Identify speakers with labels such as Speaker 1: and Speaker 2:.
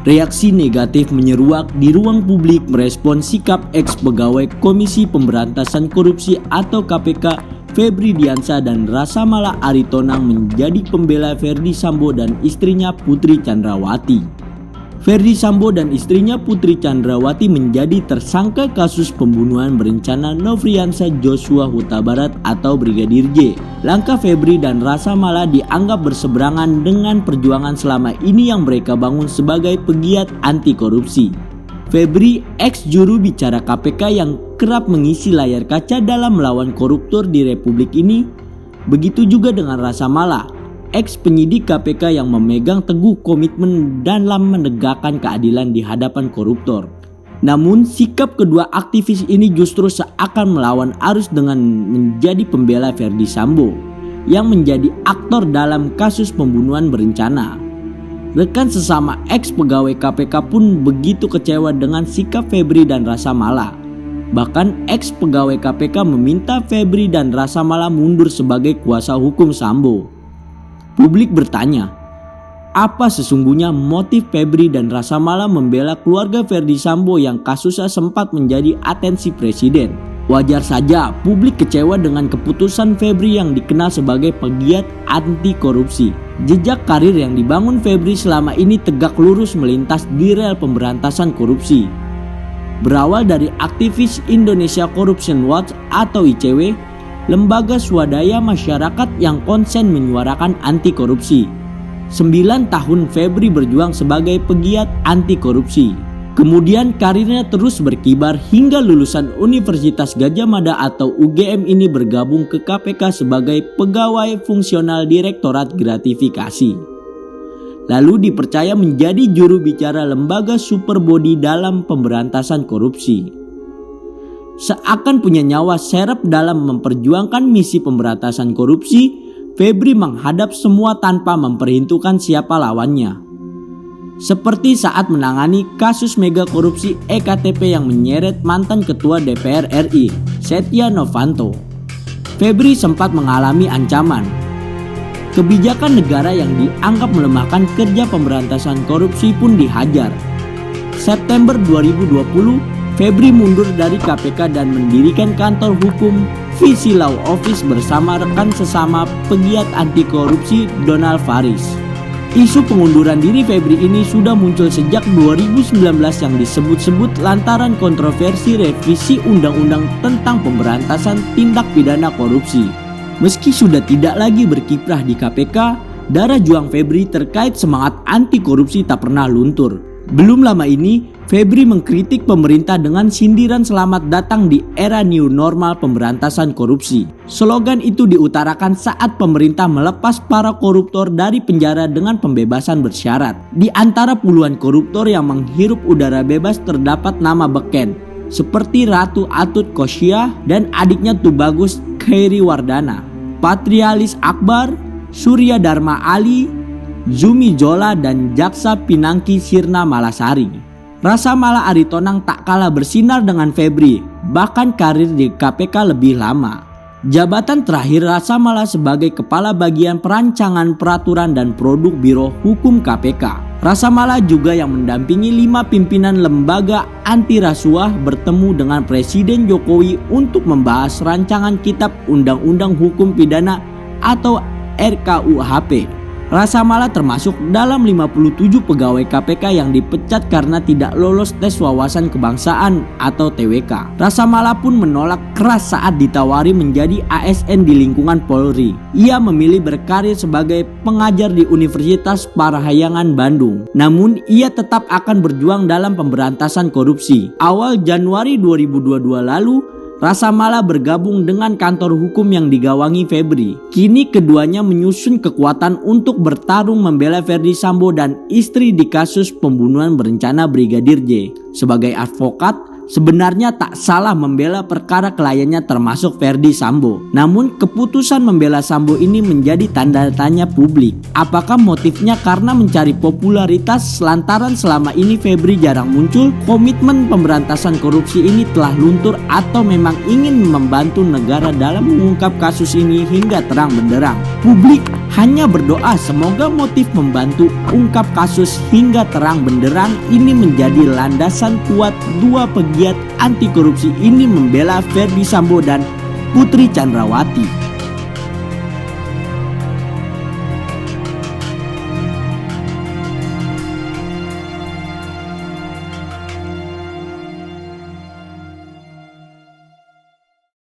Speaker 1: Reaksi negatif menyeruak di ruang publik merespon sikap ex-pegawai Komisi Pemberantasan Korupsi atau KPK Febri Diansah dan Rasa Mala Aritonang menjadi pembela Ferdy Sambo dan istrinya Putri Chandrawati. Ferdy Sambo dan istrinya Putri Chandrawati menjadi tersangka kasus pembunuhan berencana Nofriansah Joshua Huta Barat atau Brigadir J. Langkah Febri dan Rasa Mala dianggap berseberangan dengan perjuangan selama ini yang mereka bangun sebagai pegiat anti korupsi. Febri, ex juru bicara KPK yang kerap mengisi layar kaca dalam melawan koruptor di Republik ini, begitu juga dengan Rasa Mala, ex penyidik KPK yang memegang teguh komitmen dalam menegakkan keadilan di hadapan koruptor. Namun sikap kedua aktivis ini justru seakan melawan arus dengan menjadi pembela Ferdy Sambo yang menjadi aktor dalam kasus pembunuhan berencana. Rekan sesama ex pegawai KPK pun begitu kecewa dengan sikap Febri dan Rasa Mala. Bahkan ex pegawai KPK meminta Febri dan Rasa Mala mundur sebagai kuasa hukum Sambo. Publik bertanya, apa sesungguhnya motif Febri dan Rasa Mala membela keluarga Ferdy Sambo yang kasusnya sempat menjadi atensi presiden? Wajar saja publik kecewa dengan keputusan Febri yang dikenal sebagai pegiat anti korupsi. Jejak karir yang dibangun Febri selama ini tegak lurus melintas di rel pemberantasan korupsi. Berawal dari aktivis Indonesia Corruption Watch atau ICW, lembaga swadaya masyarakat yang konsen menyuarakan anti korupsi. 9 tahun Febri berjuang sebagai pegiat anti korupsi. Kemudian karirnya terus berkibar hingga lulusan Universitas Gadjah Mada atau UGM ini bergabung ke KPK sebagai pegawai fungsional Direktorat Gratifikasi. Lalu dipercaya menjadi juru bicara lembaga Superbody dalam pemberantasan korupsi. Seakan punya nyawa serap dalam memperjuangkan misi pemberantasan korupsi, Febri menghadap semua tanpa memperhitungkan siapa lawannya. Seperti saat menangani kasus mega korupsi EKTP yang menyeret mantan Ketua DPR RI, Setia Novanto. Febri sempat mengalami ancaman. Kebijakan negara yang dianggap melemahkan kerja pemberantasan korupsi pun dihajar. September 2020, Febri mundur dari KPK dan mendirikan kantor hukum Visi Law Office bersama rekan sesama pegiat anti korupsi Donald Faris. Isu pengunduran diri Febri ini sudah muncul sejak 2019 yang disebut-sebut lantaran kontroversi revisi undang-undang tentang pemberantasan tindak pidana korupsi. Meski sudah tidak lagi berkiprah di KPK, darah juang Febri terkait semangat anti korupsi tak pernah luntur. Belum lama ini, Febri mengkritik pemerintah dengan sindiran selamat datang di era new normal pemberantasan korupsi. Slogan itu diutarakan saat pemerintah melepas para koruptor dari penjara dengan pembebasan bersyarat. Di antara puluhan koruptor yang menghirup udara bebas terdapat nama beken, seperti Ratu Atut Khosyah dan adiknya Tubagus Khairi Wardana, Patrialis Akbar, Surya Dharma Ali, Zumi Zola dan Jaksa Pinangki Sirna Malasari. Rasa Mala Aritonang tak kalah bersinar dengan Febri, bahkan karir di KPK lebih lama. Jabatan terakhir Rasa Mala sebagai Kepala Bagian Perancangan Peraturan dan Produk Biro Hukum KPK. Rasa Mala juga yang mendampingi 5 pimpinan lembaga anti rasuah bertemu dengan Presiden Jokowi untuk membahas rancangan Kitab Undang-Undang Hukum Pidana atau RKUHP. Rasa Mala termasuk dalam 57 pegawai KPK yang dipecat karena tidak lolos tes wawasan kebangsaan atau TWK. Rasa Mala pun menolak keras saat ditawari menjadi ASN di lingkungan Polri. Ia memilih berkarir sebagai pengajar di Universitas Parahyangan Bandung. Namun ia tetap akan berjuang dalam pemberantasan korupsi. Awal Januari 2022 lalu, Rasa Mala bergabung dengan kantor hukum yang digawangi Febri. Kini keduanya menyusun kekuatan untuk bertarung membela Ferdy Sambo dan istri di kasus pembunuhan berencana Brigadir J. Sebagai advokat, sebenarnya tak salah membela perkara kliennya termasuk Ferdy Sambo. Namun keputusan membela Sambo ini menjadi tanda tanya publik. Apakah motifnya karena mencari popularitas lantaran selama ini Febri jarang muncul? Komitmen pemberantasan korupsi ini telah luntur atau memang ingin membantu negara dalam mengungkap kasus ini hingga terang benderang? Publik hanya berdoa semoga motif membantu ungkap kasus hingga terang benderang ini menjadi landasan kuat dua pegiat anti korupsi ini membela Ferdy Sambo dan Putri Chandrawati.